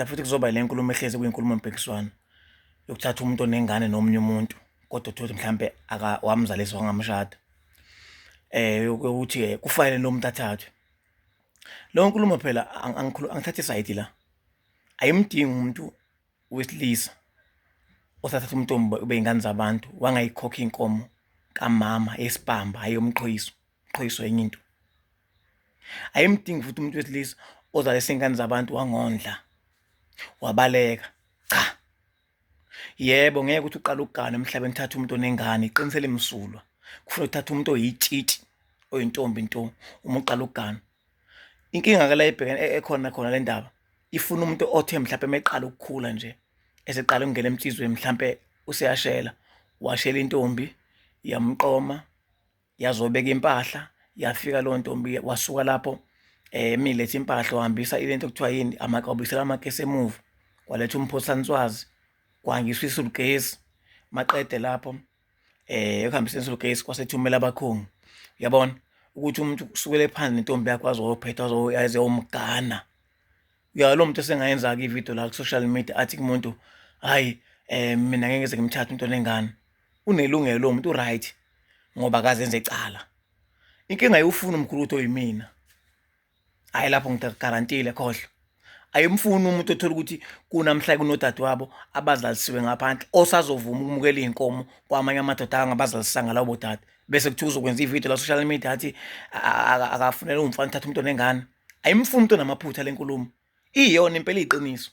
futhi kuzoba le nkulumo ehlezi kuyinkulumo mpikiswano yokuthatha umuntu onengane nomunye umuntu kodwa uthothi mhlambe wamzalisa wangamshada ukuthi kufanele lo muntu athathwe. Lo nkulumo phela angithathe isayidi la, ayimdingi umuntu wesilisa othatha umuntu beyingane zabantu wangayikhokha inkomo kamama esibamba ayomqhiso enye into. Ayimdingi futhi umuntu wesilisa ozalisa ingane zabantu wangondla wabaleka. Cha, yebo ngeke ukuthi uqala ukugana emhlabeni uthatha umuntu onengane iqinisele imsulwa. Kufanele uthatha umuntu oyitshitshi oyintombi nto uma uqala ukugana. Inkinga ke la ibhekene ekhona le ndaba ifuna umuntu othe mhlawumbe emeqala ukukhula nje eseqala ukungena emtsizweni mhlawumbe useyashela washela intombi yamqoma yazobeka impahla yafika lo ntombi wasuka lapho milethe impahla uhambisa ilento okuthiwa yini wabuyisela amakesi emuva kwaletha umphosanswazi kwangiswa isulugesi maqede lapho ekuhambisa isulugesi kwasethumela abakhongi. Uyabona ukuthi umuntu kusukela phansi nentombi yakho azophetha azomgana. Lo muntu esengayenza ke ivideo la ku social media athi kumuntu hayi mina ngeke ngize ngimthathe umuntu onengane. Unelungelo lo muntu right ngoba akazenze ecala. Inkinga ayufuna umkhulu oyimina. Hayi lapho ngigarantile khohlwa. Ayimfuni umuntu othola ukuthi kunamhla kunodadewabo abazalisiwe ngaphandle osazovuma ukumukela inkomo kwamanye amadoda angabazalisanga labo dad bese kuthi uzokwenza ivideo la social media athi akafunela umfana uthatha umuntu onengane. Ayimfuni umuntu onamaphutha lenkulumo. Iyona impela iqiniso.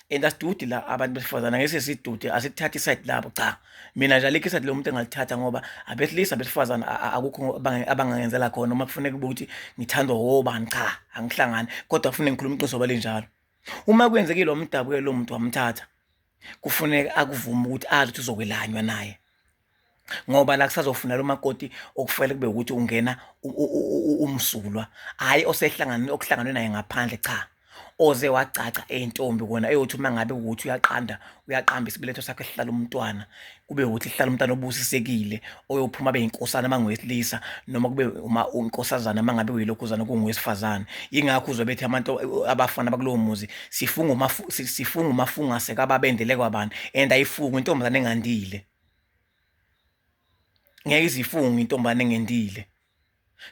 And asidudi la abantu besifazana ngeke sidudi asithatha iside labo cha. Mina nje alikho iside lo muntu engalithatha ngoba abesilisa besifazana akukho abangangenzela khona uma kufuneka ukuthi ngithandwa obani cha angihlangani kodwa kufuneka ngikhuluma iqiniso balenjalo. Uma kwenzekile lo mdabu lo muntu wamthatha kufuneka akuvume ukuthi azi ukuthi uzokwelanywa naye ngoba la kusazofunela umakoti okufele kube ukuthi ungena umsulwa hayi okuhlanganwe naye ngaphandle cha oze wacaca entombi kona eyothi uma ngabe ukuthi uyaqamba isibeletho sakhe sihlala umntwana kube ukuthi sihlala umntwana obusisekile oyophuma beyinkosana mangowesilisa noma kube uma unkosazana mangabe uyilokhuzana kungowesifazane. Ingakho uzobethi abantu abafana bakulowo muzi sifunga umafunga sekababendele kwabani and ayifunga intombazane engandile. Ngeke izifunga intombazane engendile.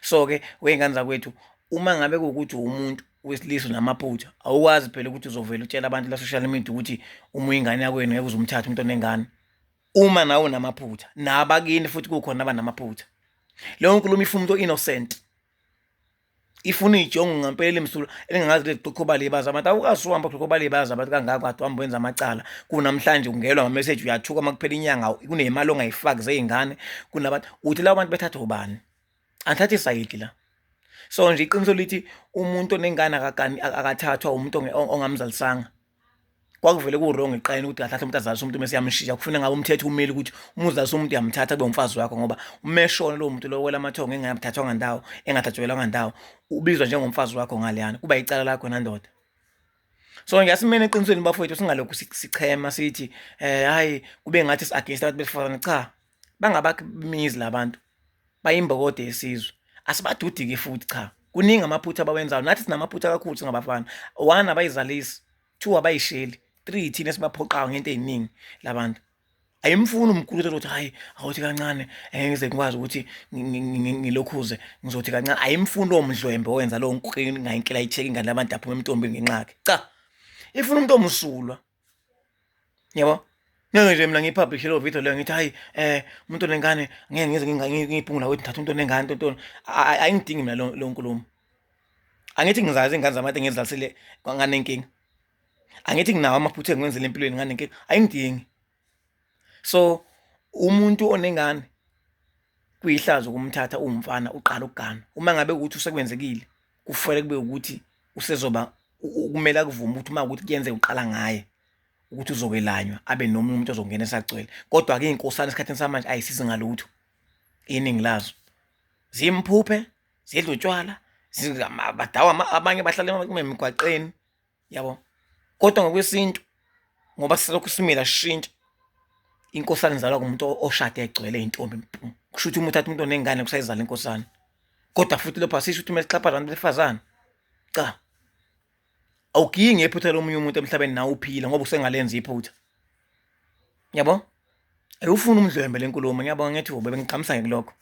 So ke weyingane zakwethu uma ngabe ukuthi umuntu wesilisa namaphutha awukwazi phela ukuthi uzovela utshela abantu la social media ukuthi uma ingane yakwenu ngeke uzumthatha umuntu onengane. Uma nawe namaphutha nabakini futhi kukhona abanamaphutha. Leyo nkulumo ifuna umuntu innocent. Ifuna ijongo ngempela emsulwa elingazi leziqoqoba libaza abantu awukasuhamba qoqoba libaza abantu kangaka kade uhamba wenza amacala kunamhlanje ungelwa ama message uyathuka makuphela inyanga kunemali ongayifaki zeingane kunabantu uthi labo bantu bethatha ubani anthathe isayidi la. So nje iqiniso lithi umuntu onengane akathathwa umuntu ongamzalisanga. Kwakuvele ku-wrong eqayini ukuthi athathe umuntu azalisa umuntu mase yamshiya kufanele ngabe umthetho umeli ukuthi umuzalisa umuntu yamthatha kube umfazi wakho ngoba umeshona lo muntu lo wela amathongo engayamthathwanga ndawo engathathwelanga ndawo ubizwa njengomfazi wakho ngaleyana kuba icala lakho nandoda. So ngiyasimena eqinisweni bafowethu singalokhu sichema sithi hayi kube ngathi against abantu besifazane cha bangabakimizi labantu bayimbokode yesizwe asibadudi ke futhi cha kuningi amaphutha abawenzayo nathi sinamaphutha kakhulu singabafana. 1 abayizalisi, 2 abayisheli, 3 thina sibaphoqayo ngento eziningi labantu. Ayimfuni umkhulu ukuthi hayi awuthi kancane ngize ngikwazi ukuthi ngilokhuze ngizothi kancane. Ayimfuni lo mdlwembe owenza lo ngayinkinga icheke ingane labantu aphuma emntombini ngenxaki cha ifuna umuntu omsulwa. Yabo ngeke nje mina ngipublish lo video leyo ngithi hayi umuntu onengane ngeke ngize ngiphungula ukuthi ngithatha umuntu onengane ntoni ayingidingi mina lo nkulumo. Angithi ngizazi ingane zabantu ngizalisele nganenkinga. Angithi nginawo amaphutha engenzele empilweni nganenkinga ayingidingi. So umuntu onengane kuyihlazo ukumthatha umfana uqala ukugana. Uma ngabe ukuthi usekwenzekile kufanele kube ukuthi usezoba kumele akuvuma ukuthi uma ukuthi kuyenze uqala ngaye ukuthi uzokwelanywa abe nomunye umuntu ozongena esagcwele. Kodwa ke inkosana esikhathini samanje ayisizi ngalutho. Iningi lazo zimphuphe zidla utshwala badawa abanye bahlala emigwaqeni yabo. Kodwa ngokwesintu ngoba silokhu simila sishintsha inkosana izalwa kumuntu oshade egcwele intombi kusho ukuthi umuntu uthatha umuntu onengane kusayizala inkosana. Kodwa futhi lo phasisho ukuthi mase xhapha abantu besifazane cha awugingi iphutha lomunye umuntu emhlabeni nawe uphila ngoba usengalenza iphutha. Yabo? Ayufuna umdlwembe lenkulumo ngiyabonga ngithi ube bengiqhamisa kulokho.